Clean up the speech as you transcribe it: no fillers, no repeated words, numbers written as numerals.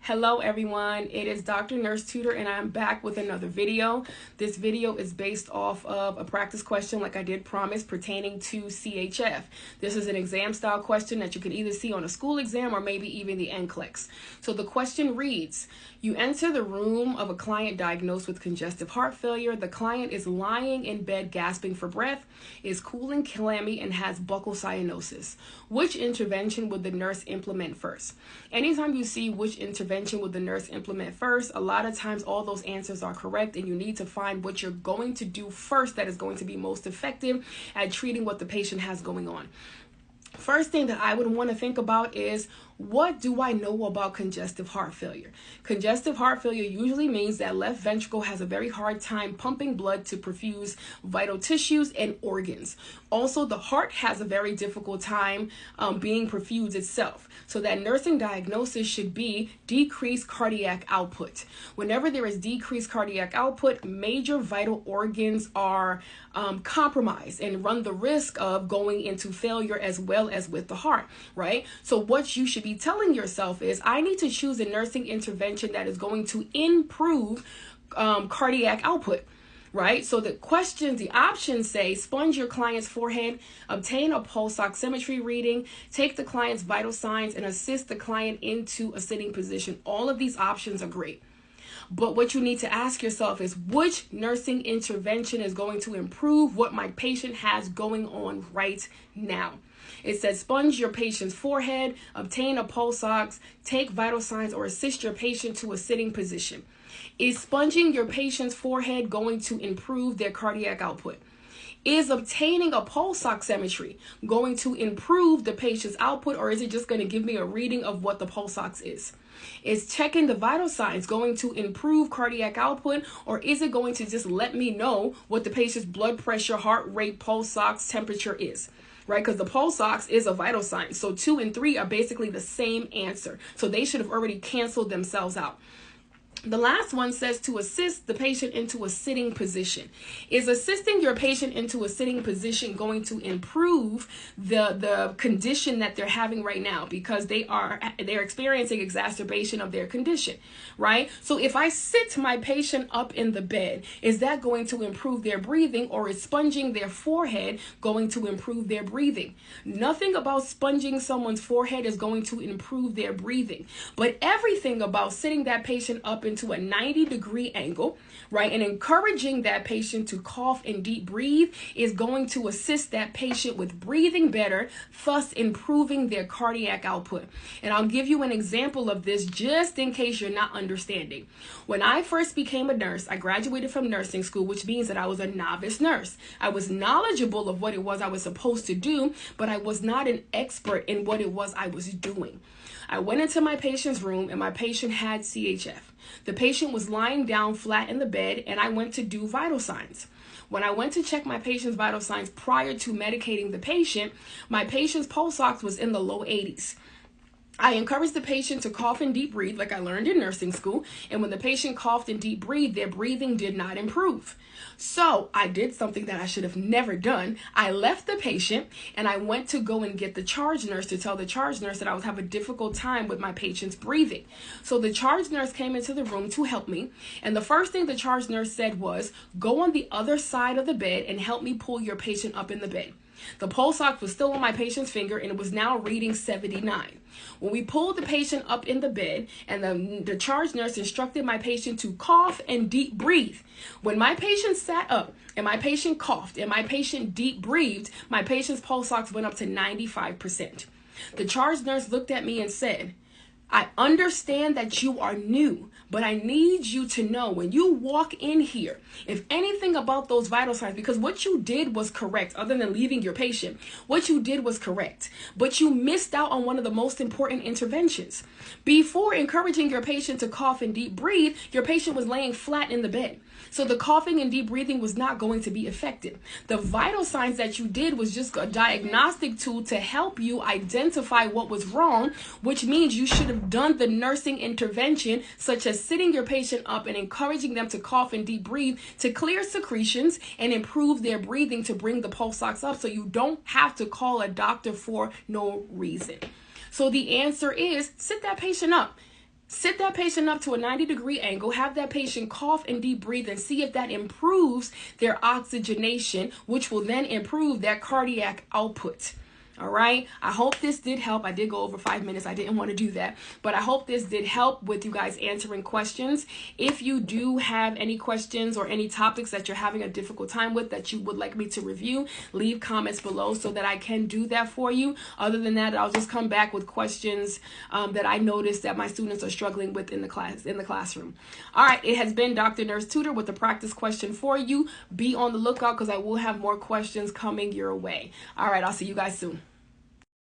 Hello everyone, it is Dr. Nurse Tutor and I'm back with another video. This video is based off of a practice question like I did promise pertaining to CHF. This is an exam style question that you can either see on a school exam or maybe even the NCLEX. So the question reads, you enter the room of a client diagnosed with congestive heart failure. The client is lying in bed gasping for breath, is cool and clammy, and has buccal cyanosis. Which intervention would the nurse implement first? Anytime you see which intervention would the nurse implement first, a lot of times all those answers are correct and you need to find what you're going to do first that is going to be most effective at treating what the patient has going on. First thing that I would want to think about is, what do I know about congestive heart failure? Congestive heart failure usually means that left ventricle has a very hard time pumping blood to perfuse vital tissues and organs. Also, the heart has a very difficult time being perfused itself. So that nursing diagnosis should be decreased cardiac output. Whenever there is decreased cardiac output, major vital organs are compromised and run the risk of going into failure as well as with the heart, right? So what you should be telling yourself is, I need to choose a nursing intervention that is going to improve cardiac output. Right? So the options say, sponge your client's forehead, obtain a pulse oximetry reading, take the client's vital signs, and assist the client into a sitting position. All of these options are great. But what you need to ask yourself is, which nursing intervention is going to improve what my patient has going on right now? It says sponge your patient's forehead, obtain a pulse ox, take vital signs, or assist your patient to a sitting position. Is sponging your patient's forehead going to improve their cardiac output? Is obtaining a pulse oximetry going to improve the patient's output, or is it just going to give me a reading of what the pulse ox is? Is checking the vital signs going to improve cardiac output, or is it going to just let me know what the patient's blood pressure, heart rate, pulse ox, temperature is? Right? Because the pulse ox is a vital sign. So 2 and 3 are basically the same answer. So they should have already canceled themselves out. The last one says to assist the patient into a sitting position. Is assisting your patient into a sitting position going to improve the condition that they're having right now, because they're experiencing exacerbation of their condition, right? So if I sit my patient up in the bed, is that going to improve their breathing, or is sponging their forehead going to improve their breathing? Nothing about sponging someone's forehead is going to improve their breathing, but everything about sitting that patient up into a 90-degree angle, right, and encouraging that patient to cough and deep breathe is going to assist that patient with breathing better, thus improving their cardiac output. And I'll give you an example of this just in case you're not understanding. When I first became a nurse, I graduated from nursing school, which means that I was a novice nurse. I was knowledgeable of what it was I was supposed to do, but I was not an expert in what it was I was doing. I went into my patient's room and my patient had CHF. The patient was lying down flat in the bed and I went to do vital signs. When I went to check my patient's vital signs prior to medicating the patient, my patient's pulse ox was in the low 80s. I encouraged the patient to cough and deep breathe like I learned in nursing school, and when the patient coughed and deep breathed, their breathing did not improve. So I did something that I should have never done. I left the patient and I went to go and get the charge nurse to tell the charge nurse that I was having a difficult time with my patient's breathing. So the charge nurse came into the room to help me, and the first thing the charge nurse said was, go on the other side of the bed and help me pull your patient up in the bed. The pulse ox was still on my patient's finger and it was now reading 79. When we pulled the patient up in the bed, and the charge nurse instructed my patient to cough and deep breathe. When my patient sat up and my patient coughed and my patient deep breathed, my patient's pulse ox went up to 95%. The charge nurse looked at me and said, I understand that you are new, but I need you to know when you walk in here, if anything about those vital signs, because what you did was correct, other than leaving your patient, what you did was correct, but you missed out on one of the most important interventions. Before encouraging your patient to cough and deep breathe, your patient was laying flat in the bed. So the coughing and deep breathing was not going to be effective. The vital signs that you did was just a diagnostic tool to help you identify what was wrong, which means you should have done the nursing intervention, such as sitting your patient up and encouraging them to cough and deep breathe to clear secretions and improve their breathing to bring the pulse ox up, so you don't have to call a doctor for no reason. So the answer is, sit that patient up. Sit that patient up to a 90-degree angle, have that patient cough and deep breathe and see if that improves their oxygenation, which will then improve their cardiac output. All right. I hope this did help. I did go over 5 minutes. I didn't want to do that, but I hope this did help with you guys answering questions. If you do have any questions or any topics that you're having a difficult time with that you would like me to review, leave comments below so that I can do that for you. Other than that, I'll just come back with questions that I noticed that my students are struggling with in the classroom. All right. It has been Dr. Nurse Tutor with the practice question for you. Be on the lookout because I will have more questions coming your way. All right. I'll see you guys soon.